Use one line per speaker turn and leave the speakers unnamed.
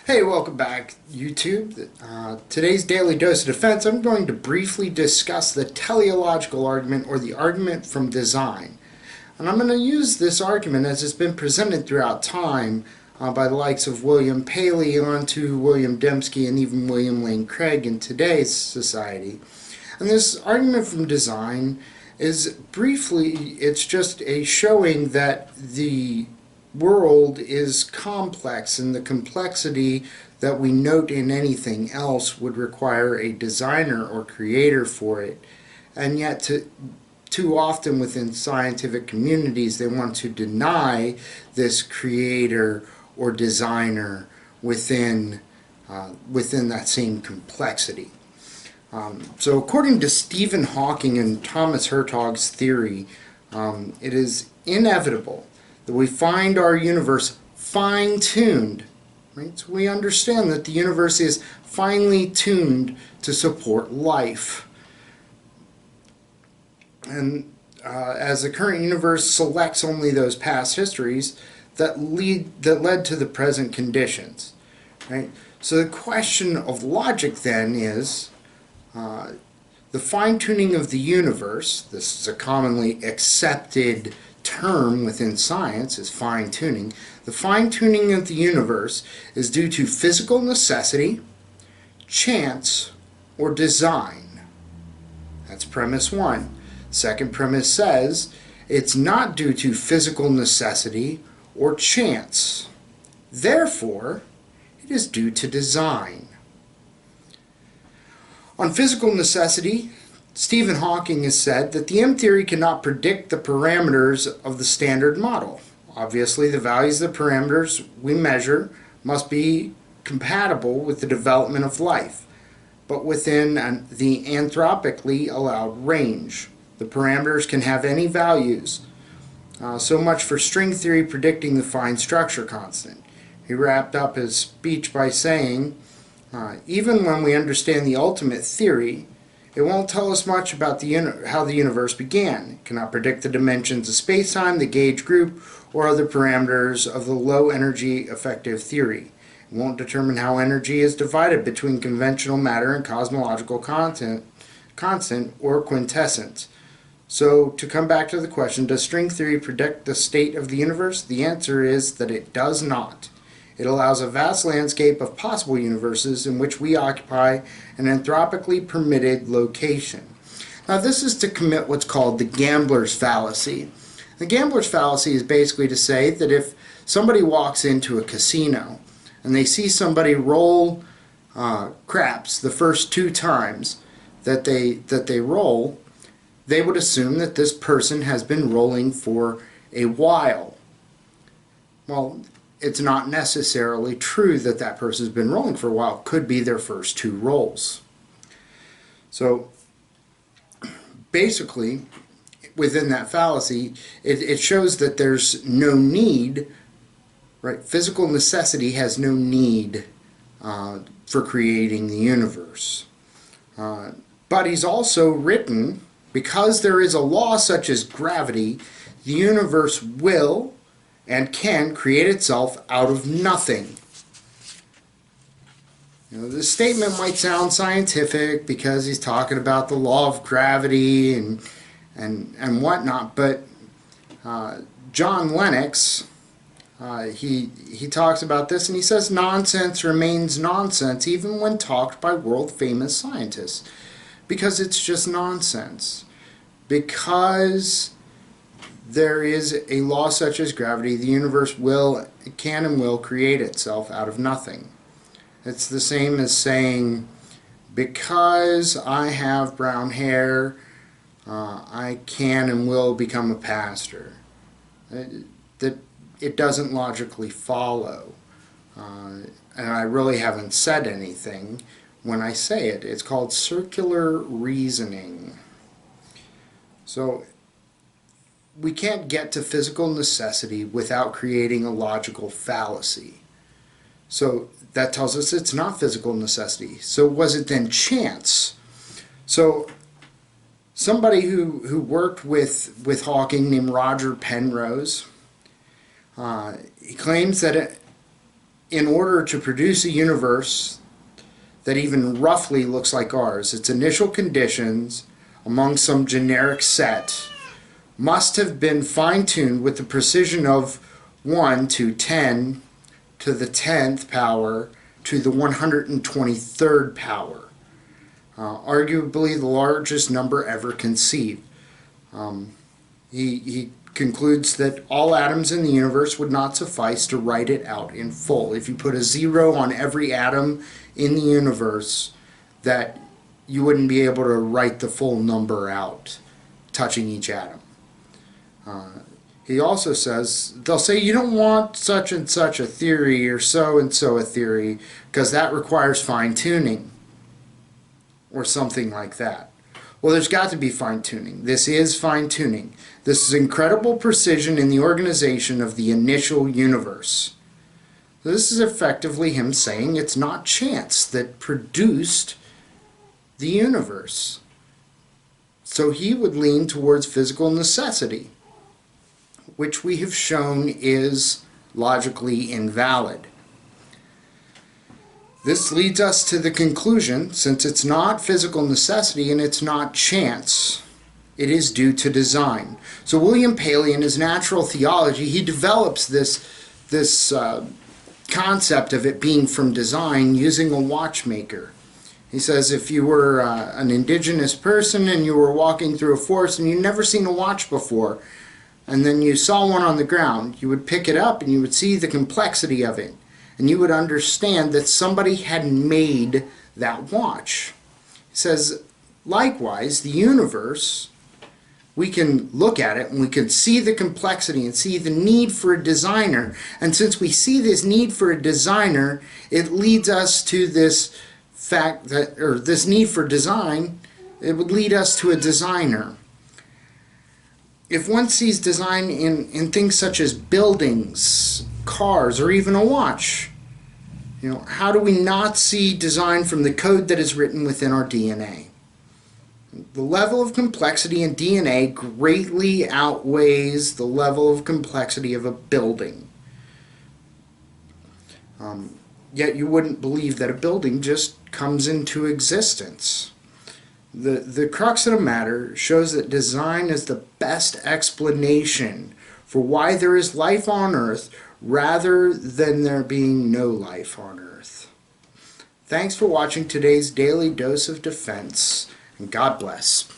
Hey, welcome back, YouTube. Today's Daily Dose of Defense, I'm going to briefly discuss the teleological argument, or the argument from design. And I'm going to use this argument as it's been presented throughout time by the likes of William Paley on to William Dembski and even William Lane Craig in today's society. And this argument from design is briefly, it's just a showing that the world is complex, and the complexity that we note in anything else would require a designer or creator for it. And yet too often within scientific communities they want to deny this creator or designer within that same complexity. So according to Stephen Hawking and Thomas Hertog's theory, it is inevitable that we find our universe fine-tuned, right? So we understand that the universe is finely tuned to support life. And as the current universe selects only those past histories that led to the present conditions, right? So the question of logic then is, the fine-tuning of the universe, this is a commonly accepted term within science, is fine-tuning. The fine-tuning of the universe is due to physical necessity, chance, or design. That's premise one. Second premise says it's not due to physical necessity or chance. Therefore, it is due to design. On physical necessity, Stephen Hawking has said that the M theory cannot predict the parameters of the standard model. Obviously, the values of the parameters we measure must be compatible with the development of life, but within the anthropically allowed range. The parameters can have any values. So much for string theory predicting the fine structure constant. He wrapped up his speech by saying, even when we understand the ultimate theory, it won't tell us much about how the universe began. It cannot predict the dimensions of spacetime, the gauge group, or other parameters of the low-energy effective theory. It won't determine how energy is divided between conventional matter and cosmological constant or quintessence. So, to come back to the question, does string theory predict the state of the universe? The answer is that it does not. It allows a vast landscape of possible universes in which we occupy an anthropically permitted location. Now, this is to commit what's called the gambler's fallacy. The gambler's fallacy is basically to say that if somebody walks into a casino and they see somebody roll craps the first two times that they roll, they would assume that this person has been rolling for a while. Well, it's not necessarily true that that person's been rolling for a while. It could be their first two rolls. So basically, within that fallacy, it shows that there's no need, right? Physical necessity has no need for creating the universe. But he's also written, because there is a law such as gravity, the universe will and can create itself out of nothing. This statement might sound scientific because he's talking about the law of gravity and whatnot, but John Lennox, he talks about this, and he says nonsense remains nonsense even when talked by world-famous scientists, because it's just nonsense. Because there is a law such as gravity, the universe can and will create itself out of nothing. It's the same as saying, because I have brown hair, I can and will become a pastor. It doesn't logically follow. And I really haven't said anything when I say it. It's called circular reasoning. So we can't get to physical necessity without creating a logical fallacy. So that tells us it's not physical necessity. So was it then chance? So somebody who worked with Hawking named Roger Penrose, he claims that in order to produce a universe that even roughly looks like ours, its initial conditions among some generic set must have been fine-tuned with the precision of 1 to 10 to the 10th power to the 123rd power, arguably the largest number ever conceived. He concludes that all atoms in the universe would not suffice to write it out in full. If you put a 0 on every atom in the universe, that you wouldn't be able to write the full number out touching each atom. He also says, they'll say you don't want such and such a theory or so and so a theory because that requires fine-tuning or something like that. Well, there's got to be fine-tuning. This is fine-tuning. This is incredible precision in the organization of the initial universe. This is effectively him saying it's not chance that produced the universe. So he would lean towards physical necessity, which we have shown is logically invalid. This leads us to the conclusion, since it's not physical necessity and it's not chance, it is due to design. So William Paley, in his natural theology, he develops this concept of it being from design using a watchmaker. He says if you were an indigenous person and you were walking through a forest and you'd never seen a watch before, and then you saw one on the ground, you would pick it up and you would see the complexity of it. And you would understand that somebody had made that watch. He says, likewise, the universe, we can look at it and we can see the complexity and see the need for a designer. And since we see this need for a designer, it leads us to this fact that, or this need for design, it would lead us to a designer. If one sees design in things such as buildings, cars, or even a watch, how do we not see design from the code that is written within our DNA? The level of complexity in DNA greatly outweighs the level of complexity of a building. Yet you wouldn't believe that a building just comes into existence. The crux of the matter shows that design is the best explanation for why there is life on Earth rather than there being no life on Earth. Thanks for watching today's Daily Dose of Defense, and God bless.